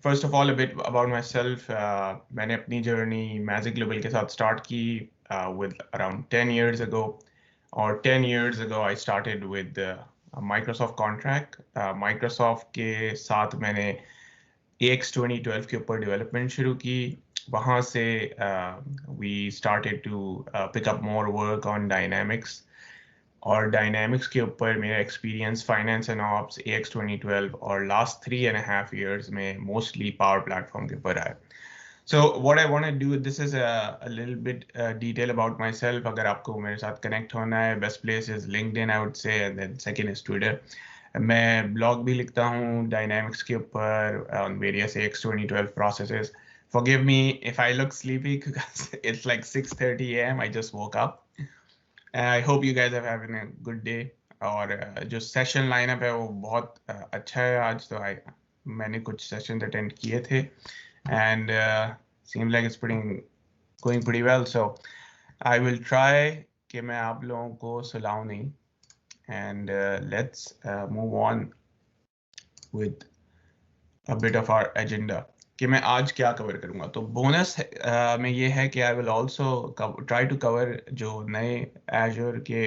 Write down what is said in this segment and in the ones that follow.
First of all a bit about my self, मैंने अपनी journey magic global के साथ स्टार्ट की विद अराउंड 10 years ago, और 10 years ago I started with Microsoft contract. Microsoft के साथ मैंने AX 2012 के ऊपर डेवलपमेंट शुरू की। वहाँ से we started to pick up more work on Dynamics, और डायनामिक्स के ऊपर मेरा experience Finance and Ops AX 2012 और लास्ट 3.5 years में मोस्टली पावर प्लेटफॉर्म के ऊपर आया। So what I want to do, this is a little bit detail about myself. अगर आपको मेरे साथ connect होना है, best place is LinkedIn I would say, and then second is Twitter. मैं blog भी लिखता हूँ Dynamics के ऊपर on various AX 2012 processes. Forgive me if I look sleepy because it's like 6:30 a.m. I just woke up. I hope you guys are having a good day. और जो session lineup है वो बहुत अच्छा है आज। तो मैंने कुछ सेशंस अटेंड किए थे and seems like it's going pretty well. So I will try कि मैं आप लोगों को सुलाऊं नहीं, and let's move on with a bit of our agenda कि मैं आज क्या कवर करूंगा। तो बोनस में ये है कि I will also try to cover जो नए एजर के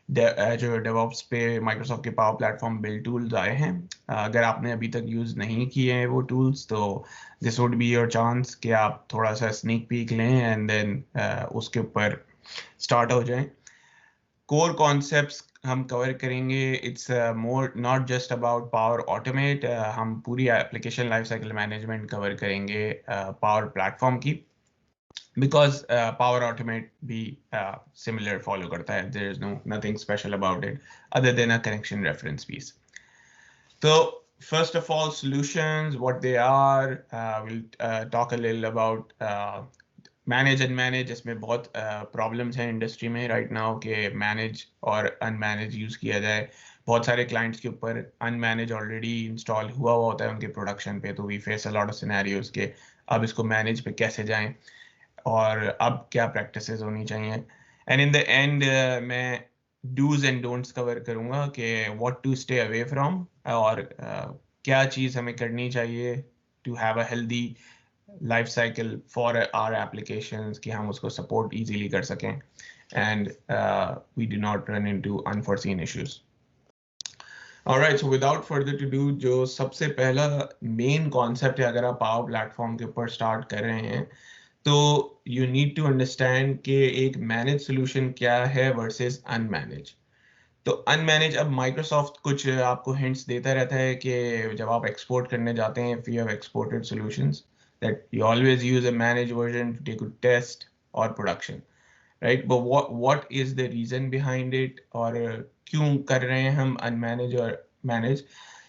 एजर डेवऑप्स पे माइक्रोसॉफ्ट के पावर प्लेटफॉर्म बिल्ड टूल्स आए हैं। अगर आपने अभी तक यूज़ नहीं किए हैं वो टूल्स, तो this would be your chance कि आप थोड़ा सा स्नीक पीक लें एंड देन उसके ऊपर स्टार्ट हो जाएं। कोर कॉन्सेप्ट्स हम कवर करेंगे। It's more not just about Power Automate, हम पूरी application life cycle management cover करेंगे पावर प्लेटफॉर्म की, बिकॉज पावर ऑटोमेट भी सिमिलर फॉलो करता है। There is nothing special about it other than a connection reference piece. तो first of all, solutions, what they are, we'll talk a little about manage and manage. इसमें बहुत problems हैं industry में right now के manage और unmanaged use किया जाए। बहुत सारे क्लाइंट्स के ऊपर अनमैनेज ऑलरेडी इंस्टॉल हुआ होता है उनके प्रोडक्शन पे, तो we face a lot of scenarios के अब इसको मैनेज पे कैसे जाएं और अब क्या प्रैक्टिसेस होनी चाहिए। एंड इन द एंड मैं डूज एंड डोंट्स कवर करूँगा कि what to stay away from, और क्या चीज़ हमें करनी चाहिए to have a healthy life cycle for our applications कि हम उसको सपोर्ट इजीली कर सकें and we do not run into unforeseen issues. Alright, so without further to do, जो सबसे पहला मेन कॉन्सेप्ट है अगर आप पावर प्लेटफॉर्म के ऊपर स्टार्ट कर रहे हैं, तो यू नीड टू अंडरस्टैंड कि एक मैनेज सोल्यूशन क्या है वर्सेस अनमैनेज। तो अनमैनेज, अब माइक्रोसॉफ्ट कुछ आपको हिंट्स देता रहता है कि जब आप एक्सपोर्ट करने जाते हैं, if you have exported solutions, that you always use a managed version to take a test or production, right? But what is the reason behind it, और क्यों कर रहे हैं हम unmanaged और manage?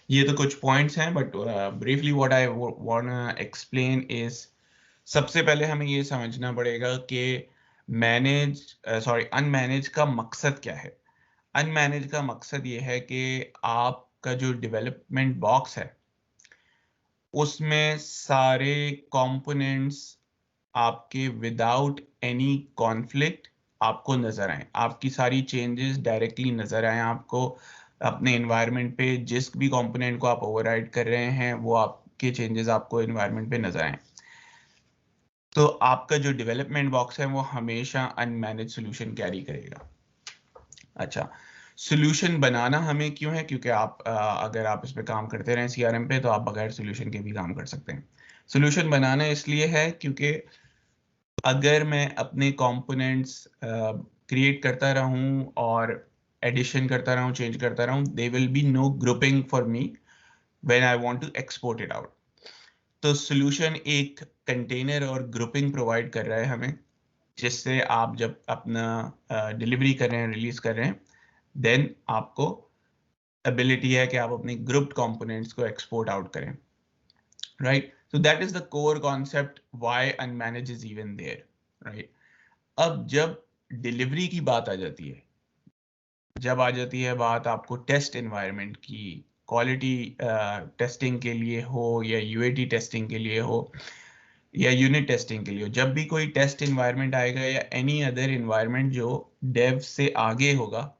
ये तो कुछ points हैं, but briefly what I wanna explain is, सबसे पहले हमें ये समझना पड़ेगा कि अनमैनेज का मकसद क्या है। अनमैनेज का मकसद ये है कि आपका जो डेवलपमेंट बॉक्स है उसमें सारे कंपोनेंट्स आपके विदाउट एनी कॉन्फ्लिक्ट आपको नजर आए, आपकी सारी चेंजेस डायरेक्टली नजर आए आपको अपने एनवायरनमेंट पे। जिस भी कंपोनेंट को आप ओवरराइड कर रहे हैं वो आपके चेंजेस आपको एनवायरनमेंट पे नजर आए। तो आपका जो डेवलपमेंट बॉक्स है वो हमेशा अनमैनेज सॉल्यूशन कैरी करेगा। अच्छा, सॉल्यूशन बनाना हमें क्यों है? क्योंकि आप अगर आप इस पे काम करते रहें CRM पे, तो आप बगैर सॉल्यूशन के भी काम कर सकते हैं। सॉल्यूशन बनाना इसलिए है क्योंकि अगर मैं अपने कंपोनेंट्स क्रिएट करता रहूं और एडिशन करता रहूं, चेंज करता रहूं, there will be no grouping for me when I want to export it out. तो सॉल्यूशन एक कंटेनर और ग्रुपिंग प्रोवाइड कर रहा है हमें, जिससे आप जब अपना डिलीवरी कर रहे हैं, रिलीज कर रहे हैं, देन आपको एबिलिटी है कि आप अपने ग्रुप्ड कंपोनेंट्स को एक्सपोर्ट आउट करें, right? So that is the core concept why unmanage is even there, right? अब जब डिलीवरी की बात आ जाती है, जब आ जाती है बात आपको टेस्ट एनवायरनमेंट की, क्वालिटी टेस्टिंग के लिए हो या UAT टेस्टिंग के लिए हो या यूनिट टेस्टिंग के लिए हो, जब भी कोई टेस्ट एनवायरनमेंट आएगा या एनी अदर एनवायरनमेंट जो डेव से आगे होगा,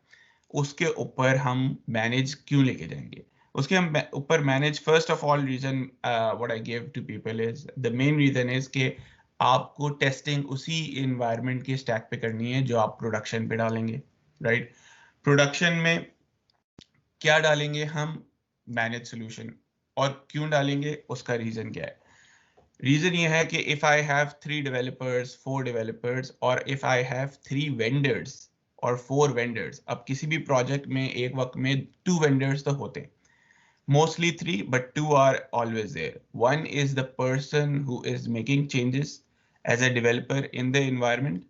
उसके ऊपर हम मैनेज क्यों लेके जाएंगे? उसके हम ऊपर manage, first of all reason what I give to people is, the main reason is कि आपको टेस्टिंग उसी इन्वायरमेंट के स्टैक पे करनी है जो आप प्रोडक्शन पे डालेंगे, राइट? प्रोडक्शन में क्या डालेंगे हम? Manage solution. और क्यों डालेंगे, उसका रीजन क्या है? रीजन ये है कि if I have 3 developers, 4 developers, और इफ आई हैव 3 वेंडर्स और 4 वेंडर्स, अब किसी भी प्रोजेक्ट में एक वक्त में 2 वेंडर्स तो होते हैं, mostly 3, but 2 are always there. One is the person who is making changes as a developer in the environment.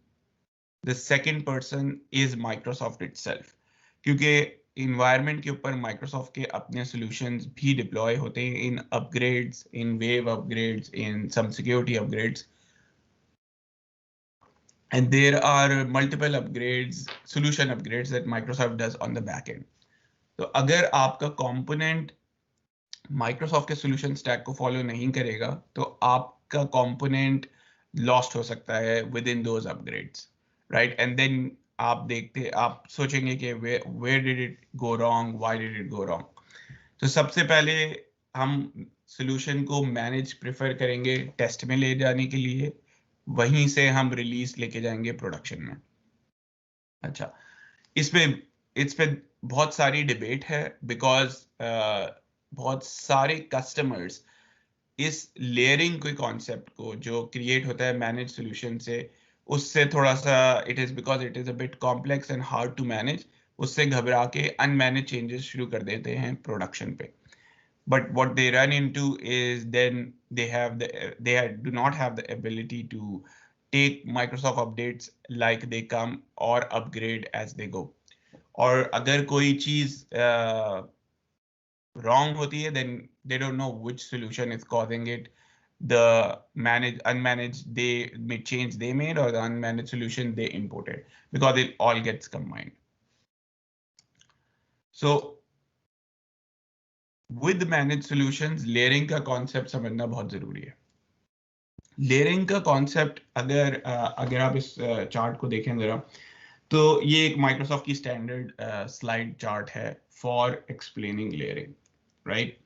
The second person is Microsoft itself. क्योंकि environment के ऊपर Microsoft के अपने solutions भी deploy होते हैं in upgrades, in wave upgrades, in some security upgrades. And there are multiple upgrades, solution upgrades that Microsoft does on the back end. तो अगर आपका component माइक्रोसॉफ्ट के सॉल्यूशन स्टैक को फॉलो नहीं करेगा तो आपका कंपोनेंट लॉस्ट हो सकता है within those upgrades, right? And then आप सोचेंगे कि where did it go wrong, why did it go wrong? तो सबसे पहले हम सॉल्यूशन को मैनेज प्रेफर करेंगे टेस्ट में ले जाने के लिए, वहीं से हम रिलीज लेके जाएंगे प्रोडक्शन में। अच्छा, इस पे बहुत सारी डिबेट है बिकॉज बहुत सारे कस्टमर्स इस लेयरिंग के कॉन्सेप्ट को जो क्रिएट होता है मैनेज सॉल्यूशन से, उससे थोड़ा सा it is because it is a bit complex and hard to manage, उससे घबरा के अनमैनेज चेंजेस शुरू कर देते हैं प्रोडक्शन पे। But what they run into is then they do not have the ability to take Microsoft updates like they come or upgrade as they go. और अगर कोई चीज wrong होती है, then they don't know which solution is causing it. The unmanaged change they made, or the unmanaged solution they imported, because it all gets combined. So with managed solutions, layering का concept समझना बहुत जरूरी है। Layering का concept अगर आप इस chart को देखें जरा, तो ये एक माइक्रोसॉफ्ट की स्टैंडर्ड स्लाइड चार्ट है फॉर एक्सप्लेनिंग लेयरिंग, राइट?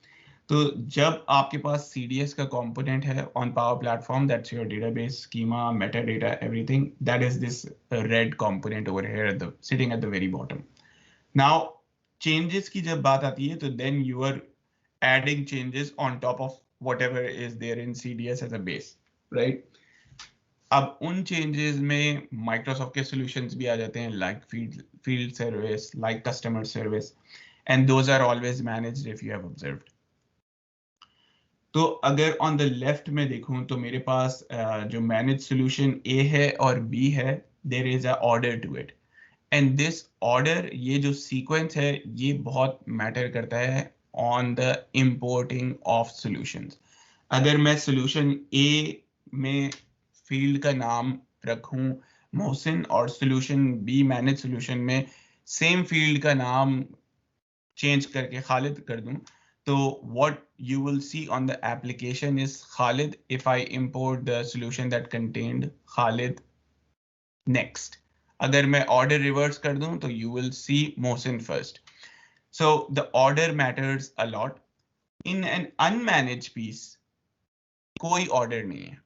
तो जब आपके पास CDS का कंपोनेंट है on Power Platform, that's your database, schema, metadata, everything, that is this red component over here at the sitting at the very bottom. Now changes की जब बात आती है तो then you are adding changes on top of whatever is there in CDS as a base, right? अब उन changes में Microsoft के सॉल्यूशंस भी आ जाते हैं, like field service, like customer service, and those are always managed if you have observed. तो अगर ऑन द लेफ्ट में देखूं तो मेरे पास जो मैनेज सॉल्यूशन A है और B है, there is a order to it, and this order, ये जो सीक्वेंस है, ये बहुत मैटर करता है on the importing of solutions. अगर मैं सॉल्यूशन A में फील्ड का नाम रखूं मोहसिन और सॉल्यूशन B मैनेज सॉल्यूशन में सेम फील्ड का नाम चेंज करके खालिद कर दूं, तो what you will see on the application is Khalid if I import the solution that contained Khalid next. अगर मैं order reverse कर दूं तो you will see Mohsin first. So the order matters a lot. In an unmanaged piece, कोई order नहीं है.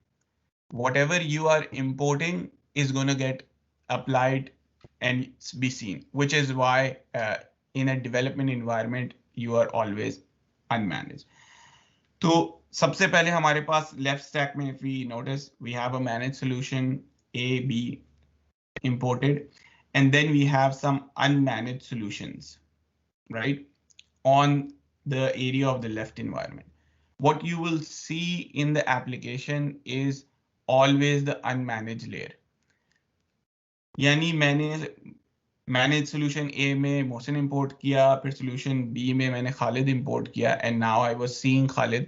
Whatever you are importing is going to get applied and be seen, which is why in a development environment you are always unmanaged. तो सबसे पहले हमारे पास left stack में, if we notice, we have a managed solution A, B imported, and then we have some unmanaged solutions, right, on the area of the left environment. What you will see in the application is always the unmanaged layer. यानी मैंने manage solution A में Mohsin import किया, फिर solution B में मैंने Khalid import किया, and now I was seeing Khalid,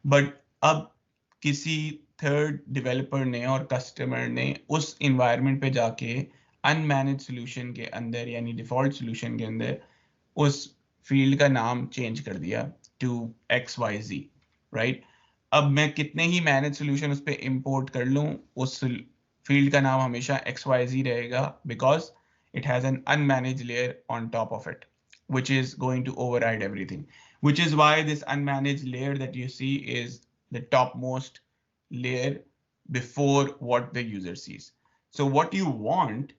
but अब किसी थर्ड डेवलपर ने और कस्टमर ने उस इन्वायरमेंट पे जाके अनमैनेज सॉल्यूशन के अंदर, यानी डिफॉल्ट सॉल्यूशन के अंदर, उस फील्ड का नाम चेंज कर दिया टू XYZ, राइट? अब मैं कितने ही मैनेज सॉल्यूशन उस पर इंपोर्ट कर लूं, उस फील्ड का नाम हमेशा XYZ रहेगा, because it has an unmanaged layer on top of it, which is going to override everything. which is why this unmanaged layer that you see is the topmost layer before what the user sees. So what you want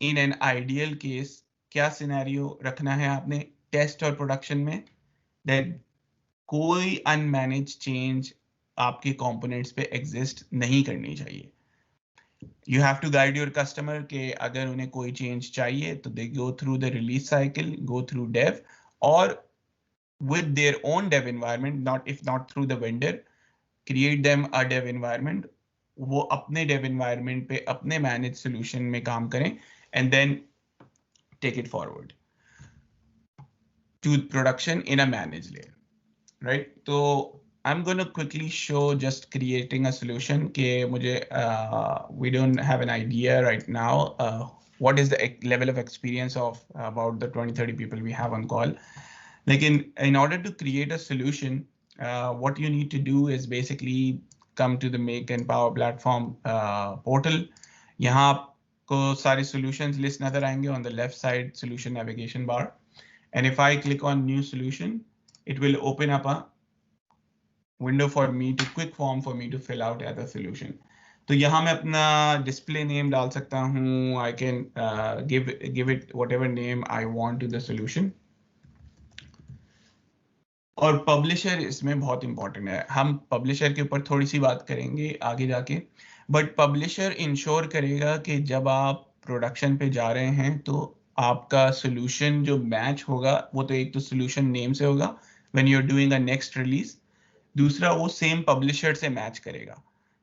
in an ideal case, क्या scenario रखना है आपने test और production में, that कोई unmanaged change आपके components पे exist नहीं करनी चाहिए. You have to guide your customer कि अगर उन्हें कोई change चाहिए तो they go through the release cycle, go through dev, or with their own dev environment, if not through the vendor, create them a dev environment. वो अपने dev environment पे अपने managed solution में काम करें and then take it forward to production in a managed layer, right? So I'm going to quickly show just creating a solution कि मुझे we don't have an idea right now what is the level of experience of about the 20-30 people we have on call. Like in order to create a solution, what you need to do is basically come to the Make and Power Platform portal. यहाँ आपको सारे solutions list नजर आएंगे on the left side solution navigation bar. And if I click on new solution, it will open up a window for me to quick form for me to fill out as a solution. तो यहाँ मैं अपना display name डाल सकता हूँ. I can give it whatever name I want to the solution. और publisher इसमें बहुत इंपॉर्टेंट है. हम पब्लिशर के ऊपर थोड़ी सी बात करेंगे आगे जाके, बट पब्लिशर इंश्योर करेगा कि जब आप प्रोडक्शन पे जा रहे हैं तो आपका सोल्यूशन जो मैच होगा वो तो एक तो सोल्यूशन नेम से होगा when you are doing a next release, दूसरा वो सेम पब्लिशर से मैच करेगा.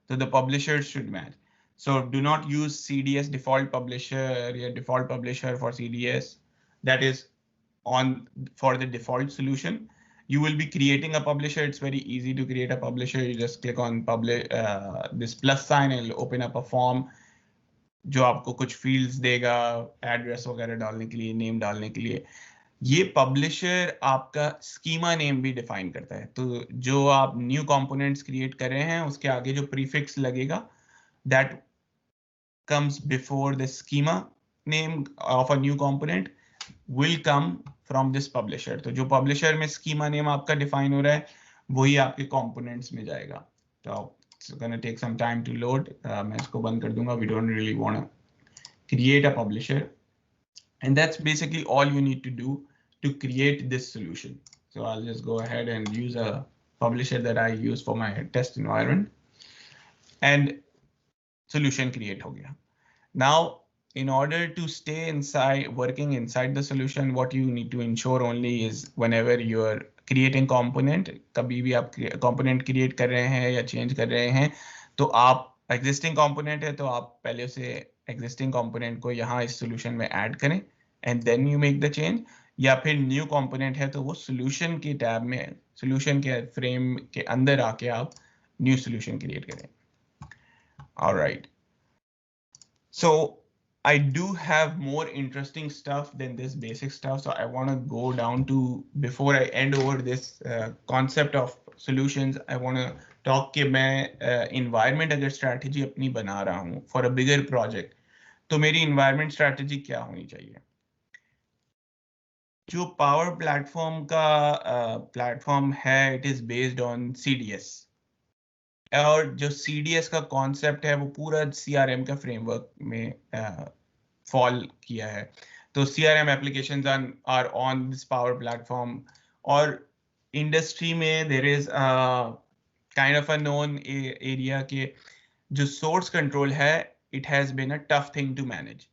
तो the publisher should match. So do not use CDS default publisher या default publisher for CDS. That is on for the default solution. You will be creating a publisher. It's very easy to create a publisher. You just click on publish this plus sign and it'll open up a form जो आपको कुछ fields देगा, address वगैरह डालने के लिए, name डालने के लिए. ये publisher आपका schema name भी define करता है. तो जो आप new components create कर रहे हैं उसके आगे जो prefix लगेगा that comes before the schema name of a new component will come from this publisher. तो जो publisher में schema name आपका define हो रहा है वही आपके components में जाएगा. तो it's gonna take some time to load. मैं इसको बंद कर दूंगा. We don't really want to create a publisher, and that's basically all you need to do to create this solution. So I'll just go ahead and use a publisher that I use for my test environment, and solution create हो गया. Now in order to stay inside, working inside the solution, what you need to ensure only is whenever you're creating component, कभी भी आप component create कर रहे हैं या change कर रहे हैं, तो आप existing component है तो आप पहले उसे existing component को यहाँ इस solution में add करें and then you make the change, या फिर new component है तो वो solution की tab में, solution के frame के अंदर आके आप new solution create करें. All right. So I do have more interesting stuff than this basic stuff. So I want to go down to, before I end over this concept of solutions, I want to talk कि मैं environment अगर strategy अपनी बना रहा हूँ for a bigger project, तो मेरी environment strategy क्या होनी चाहिए? जो Power Platform का platform है, it is based on CDS. और जो CDS का कॉन्सेप्ट है वो पूरा CRM का फ्रेमवर्क में फॉल किया है. तो CRM applications are on this power platform, और इंडस्ट्री में there is kind of a known area के जो सोर्स कंट्रोल है, it has been a tough thing to manage.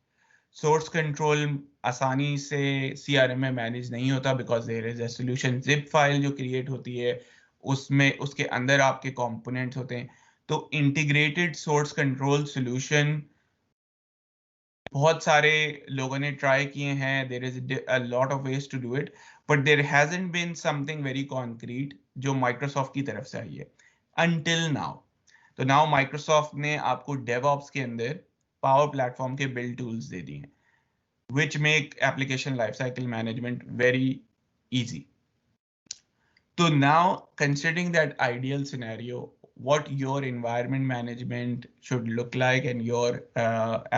Source control आसानी से CRM में मैनेज नहीं होता because there is a solution zip file जो क्रिएट होती है, उसमें उसके अंदर आपके कंपोनेंट्स होते हैं. तो इंटीग्रेटेड सोर्स कंट्रोल सॉल्यूशन बहुत सारे लोगों ने ट्राई किए हैं. There is a lot of ways to do it, but there hasn't been something very concrete जो माइक्रोसॉफ्ट की तरफ से आई है अंटिल नाउ. तो नाउ माइक्रोसॉफ्ट ने आपको डेवऑप्स के अंदर पावर प्लेटफॉर्म के बिल्ड टूल्स दे दिए हैं which make application lifecycle management very easy. So now, considering that ideal scenario, what your environment management should look like and your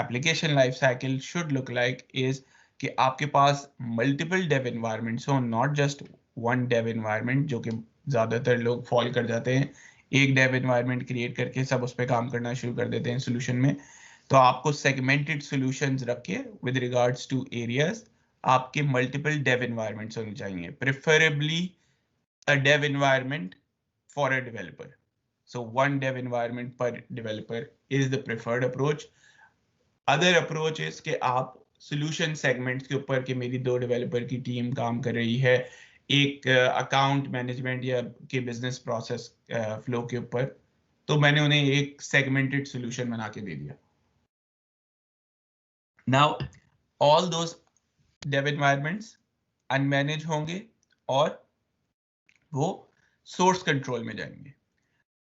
application lifecycle should look like is कि आपके पास multiple dev environments हो, not just one dev environment, जो कि ज़्यादातर लोग fall कर जाते हैं, एक डेव एनवायरनमेंट क्रिएट करके सब उस पर काम करना शुरू कर देते हैं सोल्यूशन में। तो आपको सेगमेंटेड सॉल्यूशंस रख के विद रिगार्ड्स टू एरियाज आपके मल्टीपल डेव एनवायरनमेंट्स होने चाहिए, preferably a Dave environment for a developer. So one dev environment per developer is the preferred approach. Other approach is कि आप solution segments के ऊपर कि मेरी 2 developer की टीम काम कर रही है एक अकाउंट मैनेजमेंट या के बिजनेस प्रोसेस फ्लो के ऊपर, तो मैंने उन्हें एक सेगमेंटेड सॉल्यूशन बना के दे दिया. Now all those dev environments unmanaged होंगे और वो सोर्स कंट्रोल में जाएंगे.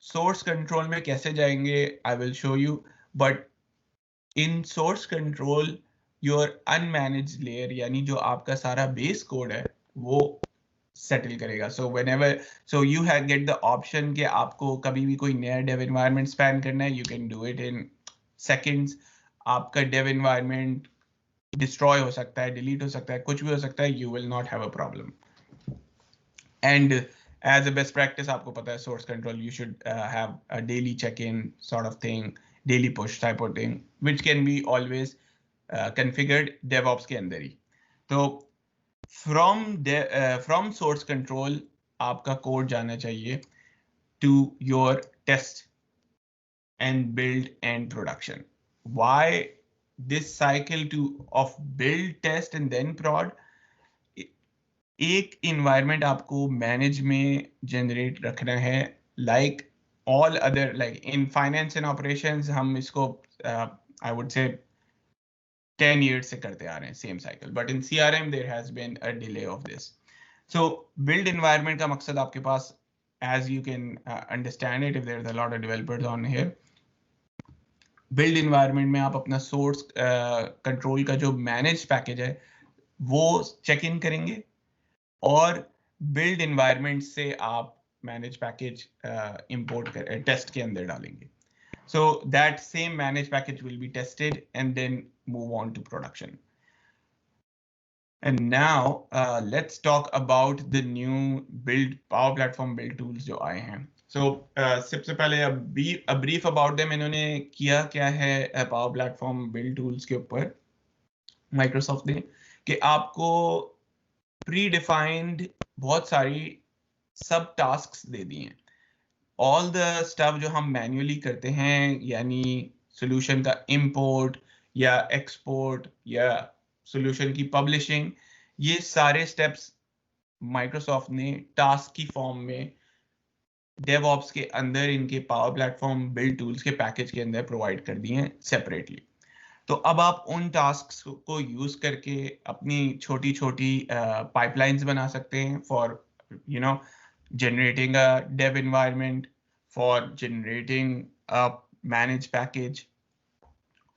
सोर्स कंट्रोल में कैसे जाएंगे I will show you, but in source control your unmanaged layer यानी जो आपका सारा बेस कोड है वो सेटल करेगा. So whenever so you have get the option कि आपको कभी भी कोई नया डेव एनवायरनमेंट स्पैन करना है, you can do it in seconds. आपका डेव एनवायरनमेंट डिस्ट्रॉय हो सकता है, डिलीट हो सकता है, कुछ भी हो सकता है, you will not have a problem. And as a best practice, आपको पता है source control, you should have a daily check-in sort of thing, daily push type of thing, which can be always configured DevOps के अंदर ही. तो from source control आपका code जाना चाहिए to your test and build and production. Why this cycle of build, test and then prod? एक environment आपको manage में generate रखना है, like all other, like in finance and operations हम इसको आई वुड से 10 years से करते आ रहे हैं same cycle, but in CRM there has been a delay of this. So build environment का मकसद आपके पास, as you can understand it if there is a lot of developers on here, build environment में आप अपना source control का जो manage package है वो चेक इन करेंगे और बिल्ड इन्वायरमेंट से आप मैनेज पैकेज इंपोर्ट कर टेस्ट के अंदर डालेंगे. So that same managed package will be tested and then move on to production. And now let's talk about the new build Power Platform build tools जो आए हैं. So सबसे पहले a brief about them. इन्होंने किया क्या है Power Platform build tools के ऊपर Microsoft ने, कि आपको predefined बहुत सारी सब टास्क्स दे दी हैं. ऑल द स्टफ जो हम मैन्युअली करते हैं, यानी सॉल्यूशन का इंपोर्ट या एक्सपोर्ट या सॉल्यूशन की पब्लिशिंग, ये सारे स्टेप्स माइक्रोसॉफ्ट ने टास्क की फॉर्म में डेवऑप्स के अंदर इनके पावर प्लेटफॉर्म बिल्ड टूल्स के पैकेज के अंदर प्रोवाइड कर दिए हैं सेपरेटली. तो अब आप उन टास्क्स को यूज करके अपनी छोटी छोटी पाइपलाइंस बना सकते हैं for generating a dev environment, for generating a managed package,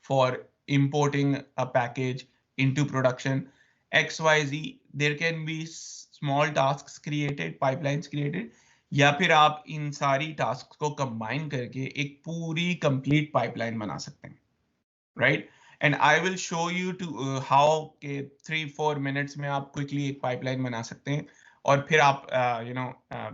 for importing a package into production, XYZ. There can be small tasks created, pipelines created, या फिर आप इन सारी tasks को combine करके एक पूरी complete pipeline बना सकते हैं, right? And I will show you to how के 3-4 minutes में आप quickly एक pipeline बना सकते हैं. और फिर आप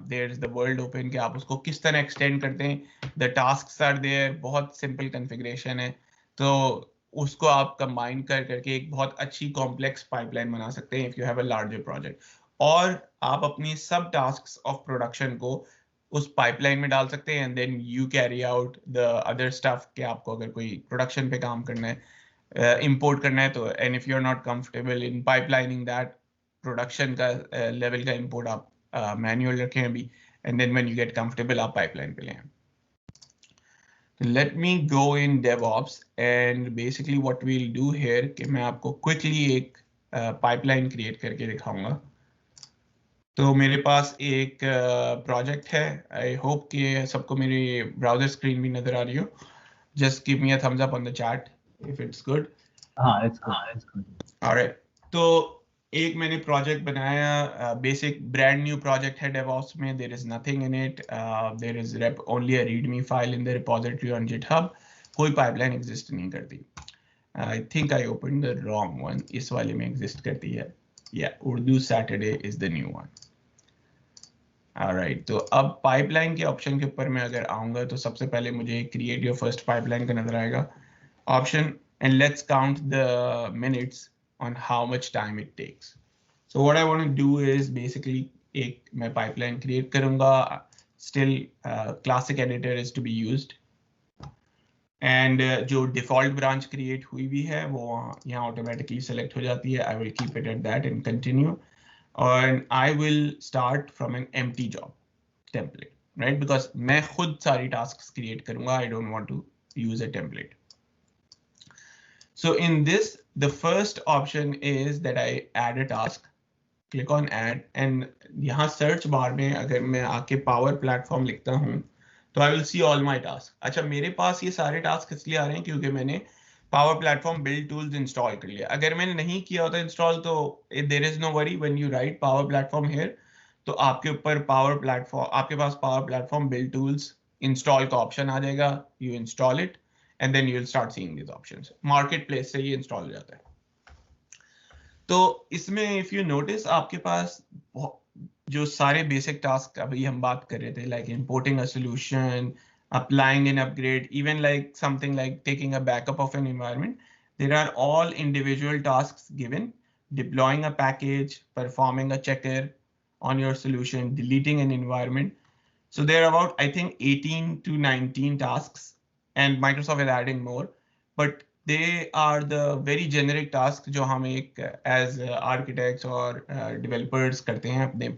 there is the world open कि आप उसको किस तरह एक्सटेंड करते हैं. The tasks are there, बहुत सिंपल कॉन्फ़िगरेशन है, तो उसको आप कंबाइन करके एक बहुत अच्छी कॉम्प्लेक्स पाइपलाइन बना सकते हैं if you have a larger project. और आप अपनी सब टास्क्स ऑफ प्रोडक्शन को उस पाइपलाइन में डाल सकते हैं and then you carry out the other stuff कि आपको अगर कोई प्रोडक्शन पे काम करना है, इंपोर्ट करना है, तो and if you are not comfortable in pipelining that production का लेवल का इंपोर्ट आप मैन्युअल रखें अभी, and then when you get comfortable आप पाइपलाइन पे लें. Let me go in DevOps and basically what we'll do here कि मैं आपको quickly एक pipeline create करके दिखाऊंगा. तो मेरे पास एक प्रोजेक्ट है. I hope कि सबको मेरी ब्राउजर स्क्रीन भी नजर आ रही हो. Just give me a thumbs up on the chat if it's good. हाँ, it's good. Alright. तो एक मैंने प्रोजेक्ट बनाया, बेसिक ब्रांड न्यू प्रोजेक्ट है DevOps में. There is nothing in it, there is only a readme file in the repository on GitHub. कोई पाइपलाइन exist नहीं करती. I think I open the wrong one. इस वाले में एग्जिस्ट करती है. या उर्दू Saturday is the new one. Alright, तो अब पाइपलाइन के ऑप्शन के ऊपर मैं अगर आऊंगा तो सबसे पहले मुझे क्रिएट योर फर्स्ट पाइपलाइन का नजर आएगा option and let's count the minutes on how much time it takes. So what I want to do is basically एक मैं pipeline create करूँगा. Still classic editor is to be used. And जो default branch create हुई भी है वो यहाँ automatically select हो जाती है. I will keep it at that and continue. And I will start from an empty job template, right? Because मैं खुद सारी tasks create करूँगा. I don't want to use a template. So in this, the first option is that I add a task. Click on add and यहाँ search bar में अगर मैं आके power platform लिखता हूँ तो I will see all my tasks. अच्छा मेरे पास ये सारे tasks इसलिए आ रहे हैं क्योंकि मैंने power platform build tools install कर लिया. अगर मैंने नहीं किया होता install तो there is no worry when you write power platform here तो आपके ऊपर आपके पास power platform build tools install का option आ जाएगा. You install it and then you'll start seeing these options. Marketplace से ये install हो जाता है. तो इसमें इफ यू नोटिस आपके पास जो सारे बेसिक टास्क अभी हम बात कर रहे थे like importing a solution, applying an upgrade, even like something like taking a backup of an environment, there are all individual tasks given: deploying a package, performing a checker on your solution, deleting an environment. So there are about, I think, 18 to 19 tasks, and Microsoft is adding more, but they are the very generic tasks जो हम एक as architects और developers करते हैं अपने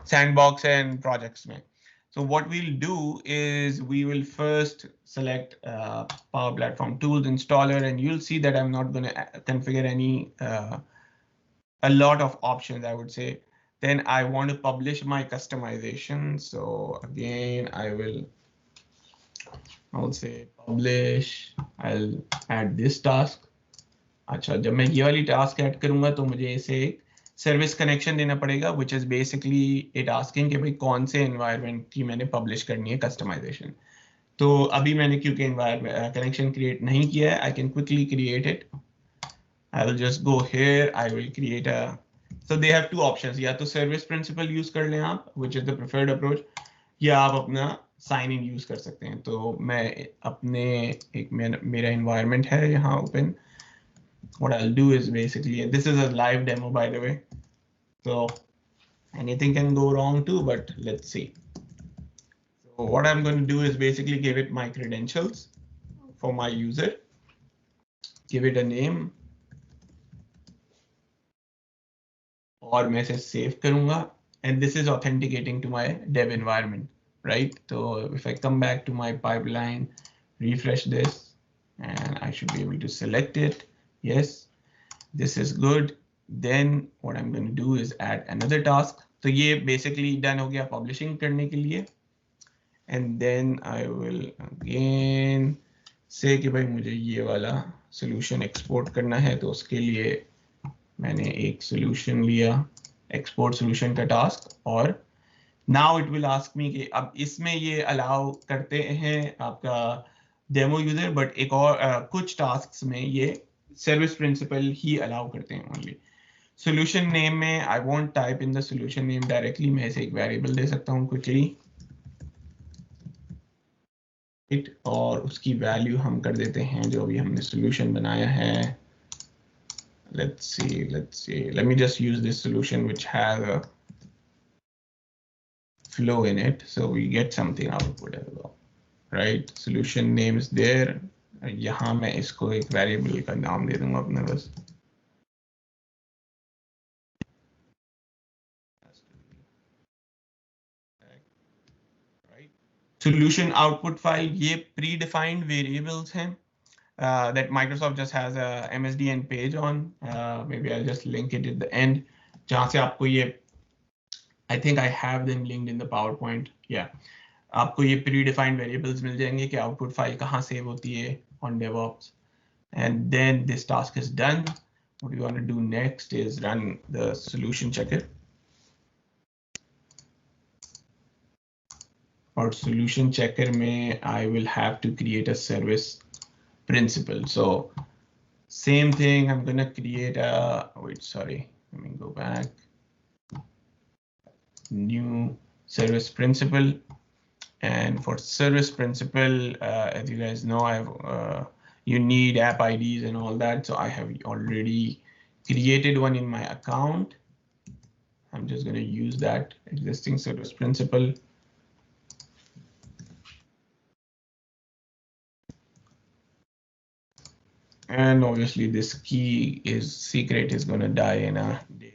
sandbox and projects में. So what we'll do is we will first select Power Platform Tools Installer, and you'll see that I'm not going to configure any a lot of options, I would say. Then I want to publish my customization. So again, I'll say publish. I'll add this task. अच्छा जब मैं ये वाली task add करूँगा तो मुझे इसे एक सर्विस कनेक्शन देना पड़ेगा, which is basically it asking कि भाई कौन से environment की मैंने publish करनी है customization. तो अभी मैंने क्योंकि environment connection create नहीं किया है, I can quickly create it. I will just go here. I will create a. So they have two options. या तो service principal use कर लें आप, which is the preferred approach, या आप अपना sign in use कर सकते हैं. तो मैं अपने एक मेरा environment है यहाँ open. What I'll do is basically, and this is a live demo by the way, so anything can go wrong too, but let's see. So what I'm going to do is basically give it my credentials for my user, give it a name, और मैं इसे save करूँगा, and this is authenticating to my dev environment, right? So if I come back to my pipeline, refresh this, and I should be able to select it. Yes, this is good. Then what I'm going to do is add another task. तो ये basically done हो गया publishing करने के लिए. And then I will again say कि भाई मुझे ये वाला solution export करना है, तो उसके लिए मैंने एक solution लिया, export solution का task, और now it will ask me कि अब इसमें ये allow करते हैं आपका demo user, but एक और कुछ tasks में ये service principal ही allow करते हैं only. Solution name में I won't type in the solution name directly, मैं इसे एक variable दे सकता हूँ quickly, और उसकी value हम कर देते हैं जो अभी हमने solution बनाया है. Let's see. Let me just use this solution which has a flow in it, so we get something output as well, right? Solution name is there. यहाँ मैं इसको एक variable का नाम दे दूँगा अपने बस. Solution output file, ये predefined variables हैं that Microsoft just has a MSDN page on. Maybe I'll just link it at the end. जहाँ से आपको ये, I think I have them linked in the PowerPoint. Yeah, आपको ये predefined variables मिल जाएंगे कि output file कहाँ save होती है on DevOps. And then this task is done. What we want to do next is run the solution checker. और solution checker में I will have to create a service principal. So same thing, I'm gonna create a, wait, sorry, let me go back. New service principal. And for service principal, as you guys know, you need app IDs and all that. So I have already created one in my account. I'm just going to use that existing service principal. And obviously this key is secret is going to die in a day.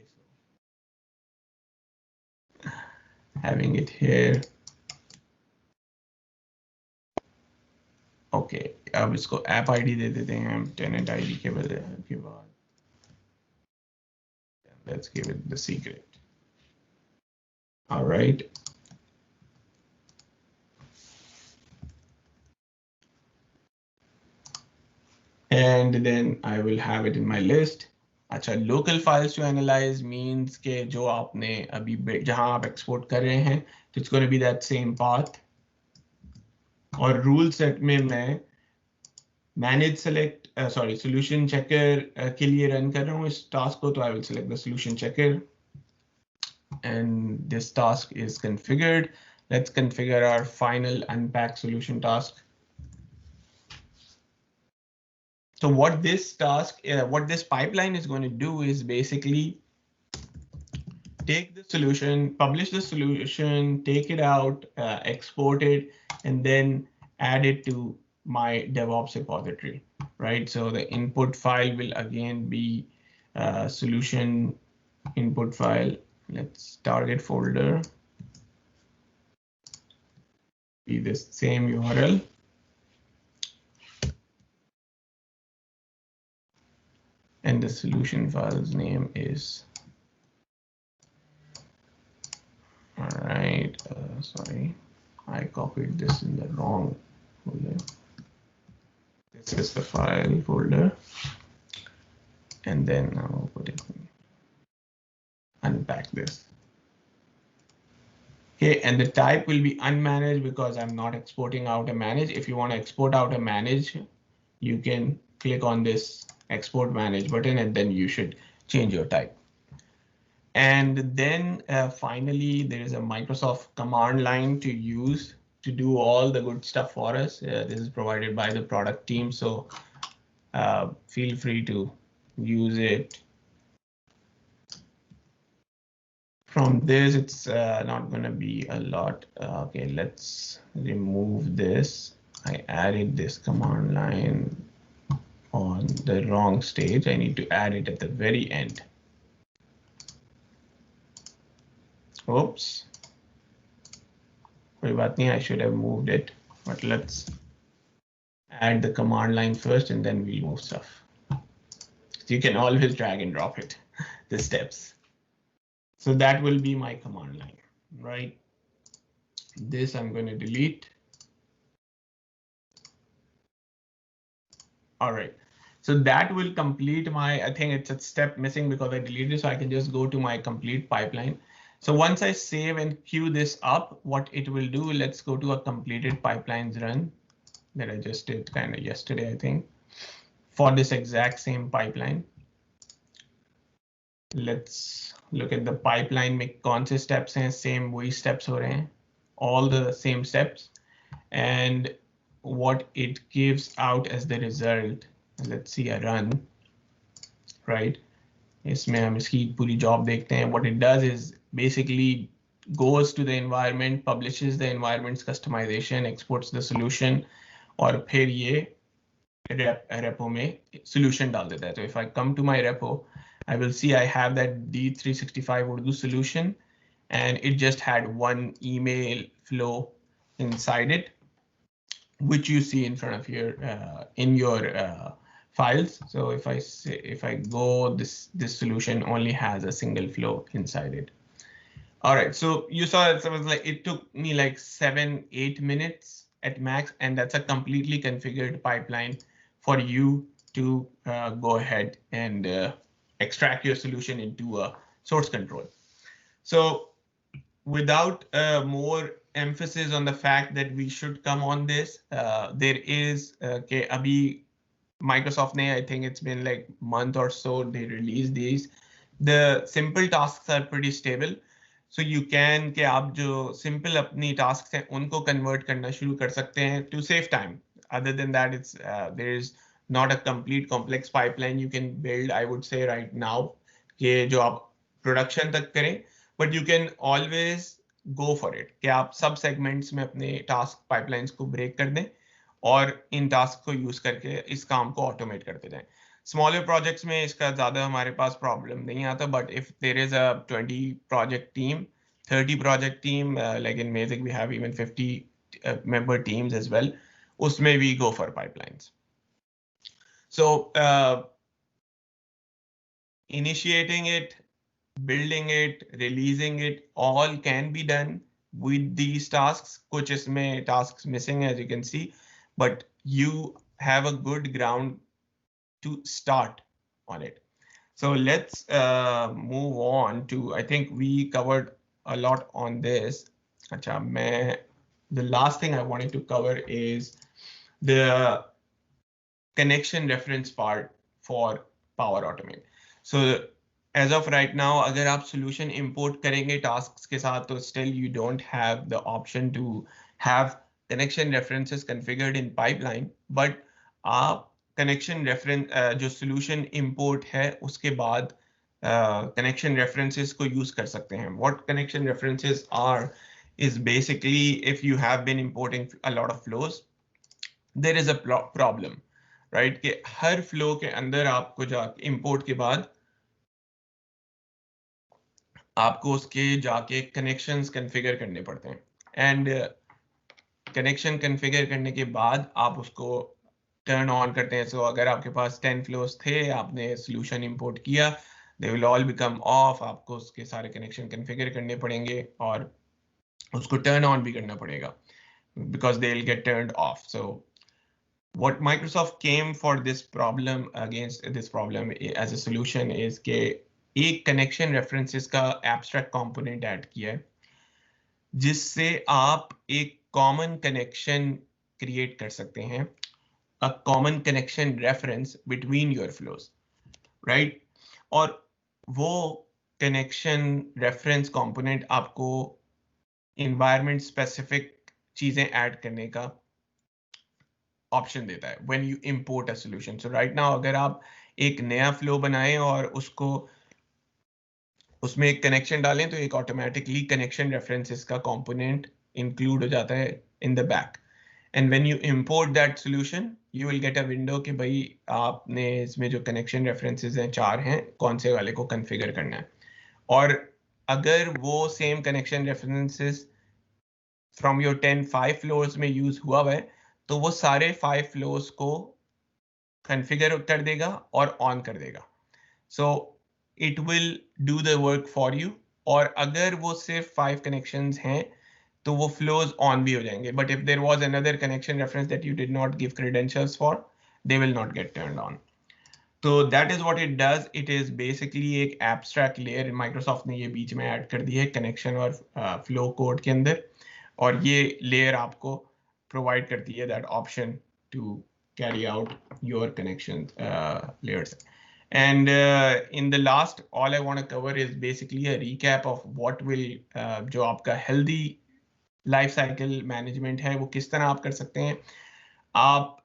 Having it here. Okay, अब इसको app ID दे देते हैं हम tenant ID के बाद. Let's give it the secret. All right. And then I will have it in my list. अच्छा, local files to analyze means कि जो आपने अभी जहां आप export कर रहे हैं, तो it's going to be that same path. और rule set में मैं manage select solution checker के लिए run कर रहा हूँ इस task को, तो I will select the solution checker. And this task is configured. Let's configure our final unpack solution task. So what this task, what this pipeline is going to do is basically take the solution, publish the solution, take it out, export it, and then add it to my DevOps repository, right? So the input file will again be solution input file. Let's target folder. Be the same URL. And the solution file's name is, all right, sorry, I copied this in the wrong folder. This is the file folder. And then I'll put it, unpack this. Okay, and the type will be unmanaged because I'm not exporting out a manage. If you want to export out a manage, you can click on this export manage button and then you should change your type. And then finally, there is a Microsoft command line to use to do all the good stuff for us. This is provided by the product team, so feel free to use it. From this, it's not going to be a lot. Okay, let's remove this. I added this command line on the wrong stage. I need to add it at the very end. Oops. कोई बात नहीं, I should have moved it, but let's add the command line first and then we'll move stuff. So you can always drag and drop it, the steps. So that will be my command line, right? This I'm going to delete. All right. So that will complete my, I think it's a step missing because I deleted it, so I can just go to my complete pipeline. So once I save and queue this up, what it will do, let's go to a completed pipelines run that I just did kind of yesterday, I think, for this exact same pipeline. Let's look at the pipeline में कौन से steps हैं, same वही steps हो रहे हैं, all the same steps, and what it gives out as the result. Let's see a run, right? इसमें हम इसकी पूरी job देखते हैं. What it does is basically goes to the environment, publishes the environment's customization, exports the solution, और फिर ये repo में solution डाल देता है. So if I come to my repo, I will see I have that D365 Urdu solution, and it just had one email flow inside it, which you see in front of your in your files. So if I go, this solution only has a single flow inside it. All right, so you saw it was like it took me like 7-8 minutes at max, and that's a completely configured pipeline for you to go ahead and extract your solution into a source control. So without more emphasis on the fact that we should come on this, there is okay, abhi Microsoft ne, I think it's been like a month or so they released these. The simple tasks are pretty stable. So you can कि आप जो simple अपनी task हैं उनको convert करना शुरू कर सकते हैं to save time. Other than that it's there is not a complete complex pipeline you can build, I would say right now, कि जो आप प्रोडक्शन तक करें, but you can always go for it कि आप सब सेगमेंट्स में अपने टास्क पाइपलाइंस को ब्रेक कर दें और इन टास्क को यूज करके इस काम को ऑटोमेट करते जाएं. स्मॉलर प्रोजेक्ट्स में इसका ज़्यादा हमारे पास प्रॉब्लम नहीं आता, but if there is a 20 project team, 30 project team, like in Mazik we have even 50 member teams as well, उसमें we go for pipelines. So initiating it, building it, releasing it, all can be done with these tasks. कुछ इसमें tasks missing as you can see, but you have a good ground to start on it. So let's move on to, I think we covered a lot on this. Acha, the last thing I wanted to cover is the connection reference part for Power Automate. So as of right now, अगर आप solution import करेंगे tasks के साथ, तो still you don't have the option to have connection references configured in pipeline, but आप connection reference जो solution import है उसके बाद connection references को use कर सकते हैं. What connection references are is basically if you have been importing a lot of flows, there is a problem, right? कि हर flow के अंदर आपको import के बाद आपको उसके जाके कनेक्शंस कॉन्फ़िगर करने पड़ते हैं, एंड कनेक्शन कॉन्फ़िगर करने के बाद आप उसको टर्न ऑन करते हैं. सो अगर आपके पास 10 फ्लोस थे, आपने सॉल्यूशन इंपोर्ट किया, they will all become of. आपको उसके सारे कनेक्शन कॉन्फ़िगर करने पड़ेंगे और उसको टर्न ऑन भी करना पड़ेगा because they will get turned off. So what Microsoft came for this problem, against this problem as a solution, is कि एक कनेक्शन रेफरेंसेस का एब्स्ट्रैक्ट कंपोनेंट ऐड किया है जिससे आप एक कॉमन कनेक्शन क्रिएट कर सकते हैं, a common connection reference between your flows, right? और वो कनेक्शन रेफरेंस कंपोनेंट आपको एनवायरनमेंट स्पेसिफिक चीजें ऐड करने का ऑप्शन देता है when you import a solution. So right now अगर आप एक नया फ्लो बनाएं और उसमें एक कनेक्शन डालें, तो एक ऑटोमेटिकली कनेक्शन रेफरेंसेस का कंपोनेंट इंक्लूड हो जाता है in the back. And when you import that solution, you will get a window कि भाई आपने इसमें जो कनेक्शन रेफरेंसेस हैं 4 हैं, कौन से वाले को कॉन्फ़िगर करना है. और अगर वो same connection references from your 5 floors में यूज हुआ है, तो वो सारे 5 फ्लोर्स को कॉन्फ़िगर कर देगा और ऑन कर देगा. सो it will do the work for you. और अगर वो सिर्फ 5 connections हैं, तो वो flows on भी हो जाएंगे. But if there was another connection reference that you did not give credentials for, they will not get turned on. So that is what it does. It is basically एक abstract layer. Microsoft ने ये बीच में add कर दी है connection और flow code के अंदर, और ये layer आपको provide करती है that option to carry out your connection layers. And in the last, all I want to cover is basically a recap of what will जो आपका healthy life cycle management है वो किस तरह आप कर सकते हैं. आप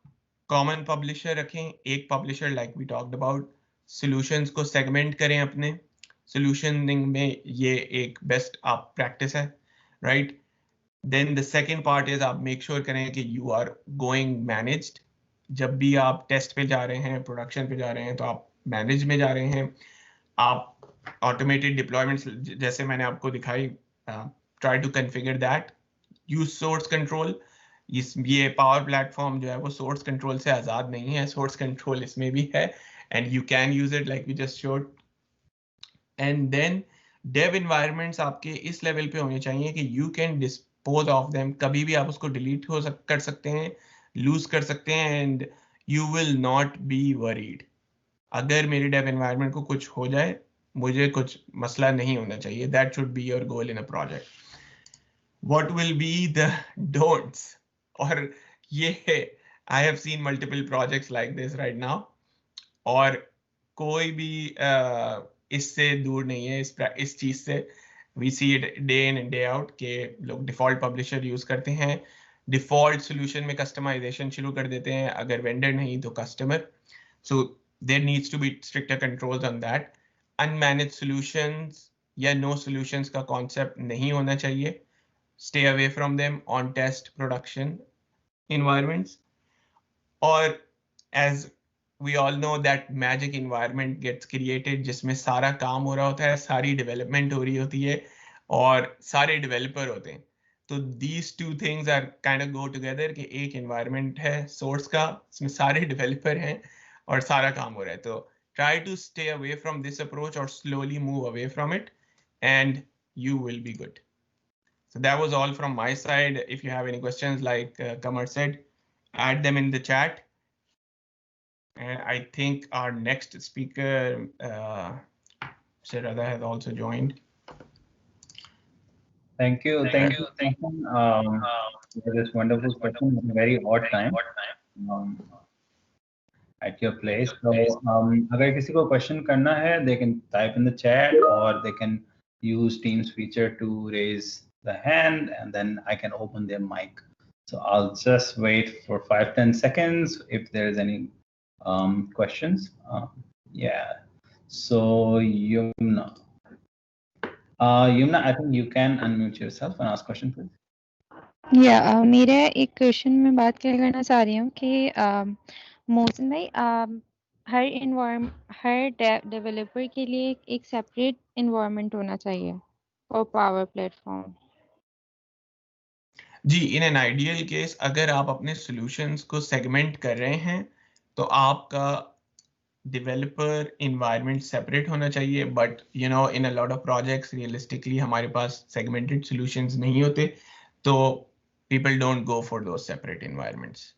common publisher रखें, एक publisher like we talked about. solutions को segment करें अपने solutioning में, ये एक best आप practice है, right? Then the second part is आप make sure करें कि you are going managed. जब भी आप test पे जा रहे हैं, production पे जा रहे हैं, तो आप मैनेज में जा रहे हैं. आप ऑटोमेटेड डिप्लॉयमेंट्स जैसे मैंने आपको दिखाई, try to configure that. Use source control. ये पावर प्लेटफॉर्म जो है वो सोर्स कंट्रोल से आज़ाद नहीं है, सोर्स कंट्रोल इसमें भी है, and you can use it like we just showed. And then dev environments आपके इस लेवल पे होने चाहिए कि you can dispose of them. कभी भी आप उसको डिलीट कर सकते हैं, लूज कर सकते हैं, and you will not be worried. अगर मेरे डेव एनवायरनमेंट को कुछ हो जाए, मुझे कुछ मसला नहीं होना चाहिए. That should be your goal in a project. What will be the don'ts? और ये I have seen multiple projects like this right now, और कोई भी इससे दूर नहीं है इस चीज से. We see it day in and day out कि लोग default publisher use करते हैं, default solution में customization शुरू कर देते हैं, अगर vendor नहीं तो customer. So there needs to be stricter controls on that. Unmanaged solutions या no solutions का concept नहीं होना चाहिए. Stay away from them on test production environments. Or as we all know that magic environment gets created जिसमें सारा काम हो रहा होता है, सारी development हो रही होती है और सारे developer होते हैं. तो these two things are kind of go together कि एक environment है source का, इसमें सारे developer हैं और सारा काम हो रहा है. तो try to stay away from this approach or slowly move away from it and you will be good. So that was all from my side. If you have any questions, like Kamar said, add them in the chat. And I think our next speaker, Sharada, has also joined. Thank you. Thank you. For this wonderful question at a very odd time at your place. So, अगर किसी को question करना है, they can type in the chat or they can use Teams feature to raise the hand, and then I can open their mic. So I'll just wait for 5-10 seconds if there is any questions. Yeah. So Yumna, I think you can unmute yourself and ask question, please. Yeah, मेरा एक question में बात क्या करना चाह रही हूँ कि मोहसिन भाई, हर डेवलपर के लिए एक सेपरेट इन्वायरमेंट होना चाहिए और पावर प्लेटफॉर्म. जी, इन एन आइडियल केस अगर आप अपने सॉल्यूशंस को सेगमेंट कर रहे हैं तो आपका डेवलपर इन्वायरमेंट सेपरेट होना चाहिए. But you know in a lot of projects realistically हमारे पास सेगमेंटेड सॉल्यूशंस नहीं होते, तो people don't go for those separate environments.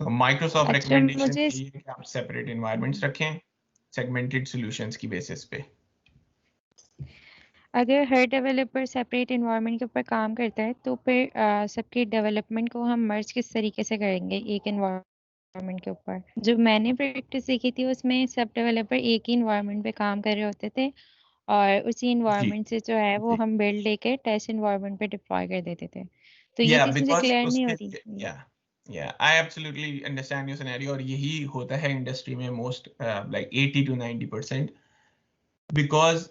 So Microsoft recommendation है कि आप separate environments रखें segmented solutions की basis पे. अगर हर डेवलपर सेपरेट इन्वायरमेंट के ऊपर काम करता है तो फिर सबके डेवलपमेंट को हम मर्ज किस तरीके से करेंगे एक इन्वायरमेंट के ऊपर? जो मैंने प्रैक्टिस सीखी थी उसमें सब डेवलपर एक ही इन्वायरमेंट पे काम कर रहे होते थे और उसी इन्वायरमेंट से जो है वो हम बिल्ड लेके टेस्ट इन्वायरमेंट पे डिप्लॉय कर देते थे. तो ये चीज मुझे क्लियर नहीं होती. Yeah, I absolutely understand your scenario और यही होता है इंडस्ट्री में most like 80 to 90%, because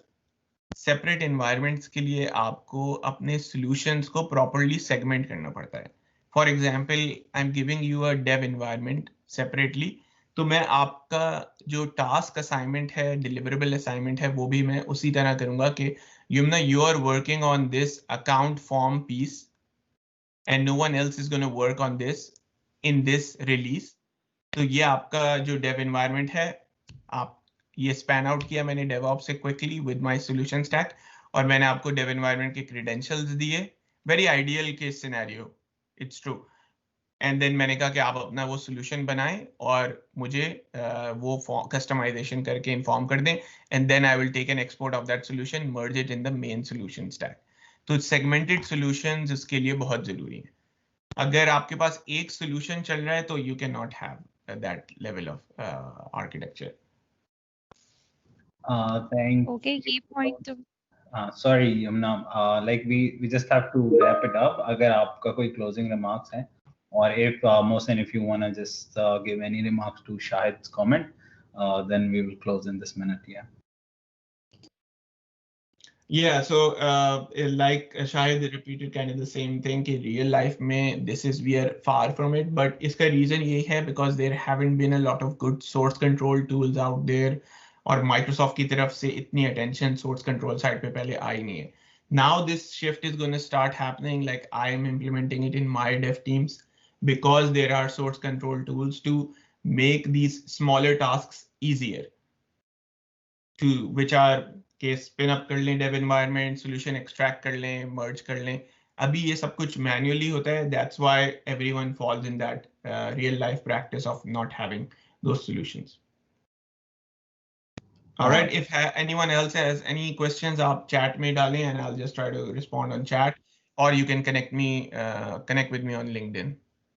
separate environments के लिए आपको अपने सॉल्यूशंस को प्रॉपर्ली सेगमेंट करना पड़ता है. For example, I am giving you a Dave environment separately, तो मैं आपका जो टास्क असाइनमेंट है, डिलीवरेबल असाइनमेंट है, वो भी मैं उसी तरह करूंगा कि Yumna, you are working on this account form piece and no one else is going to work on this in this release. तो ये आपका जो डेव एनवायरनमेंट है, आप ये स्पैन आउट किया मैंने DevOps से quickly with my solution stack और मैंने आपको डेव एनवायरनमेंट के क्रेडेंशियल्स दिए. Very ideal case scenario, it's true. And then मैंने कहा कि आप अपना वो सॉल्यूशन बनाएं और मुझे वो कस्टमाइजेशन करके इन्फॉर्म कर दें, and then I will take an export of that solution, merge it in the main solution stack. तो सेगमेंटेड सॉल्यूशंस इसके लिए बहुत जरूरी है. अगर आपके पास एक सॉल्यूशन चल रहा है तो you can not have that level of architecture. Okay, key point. Sorry, Yumna, like we just have to wrap it up. अगर आपका कोई closing remarks हैं, or if Mohsin, if you wanna just give any remarks to Shahid's comment, then we will close in this minute. Yeah, so like Shahid repeated kind of the same thing कि real life में we are far from it, but इसका reason ये है because there haven't been a lot of good source control tools out there और Microsoft की तरफ से इतनी attention source control side पे पहले आई नहीं है. Now this shift is going to start happening, like I am implementing it in my dev teams because there are source control tools to make these smaller tasks easier, to which are के spin up कर लें Dave environment, solution extract कर लें, मर्ज कर लें. अभी ये सब कुछ मैन्युअली होता है. That's why everyone falls in that real life practice of not having those solutions. Alright, if anyone else has any questions आप चैट में डालें and I'll just try to respond on chat, or you can connect with me on LinkedIn.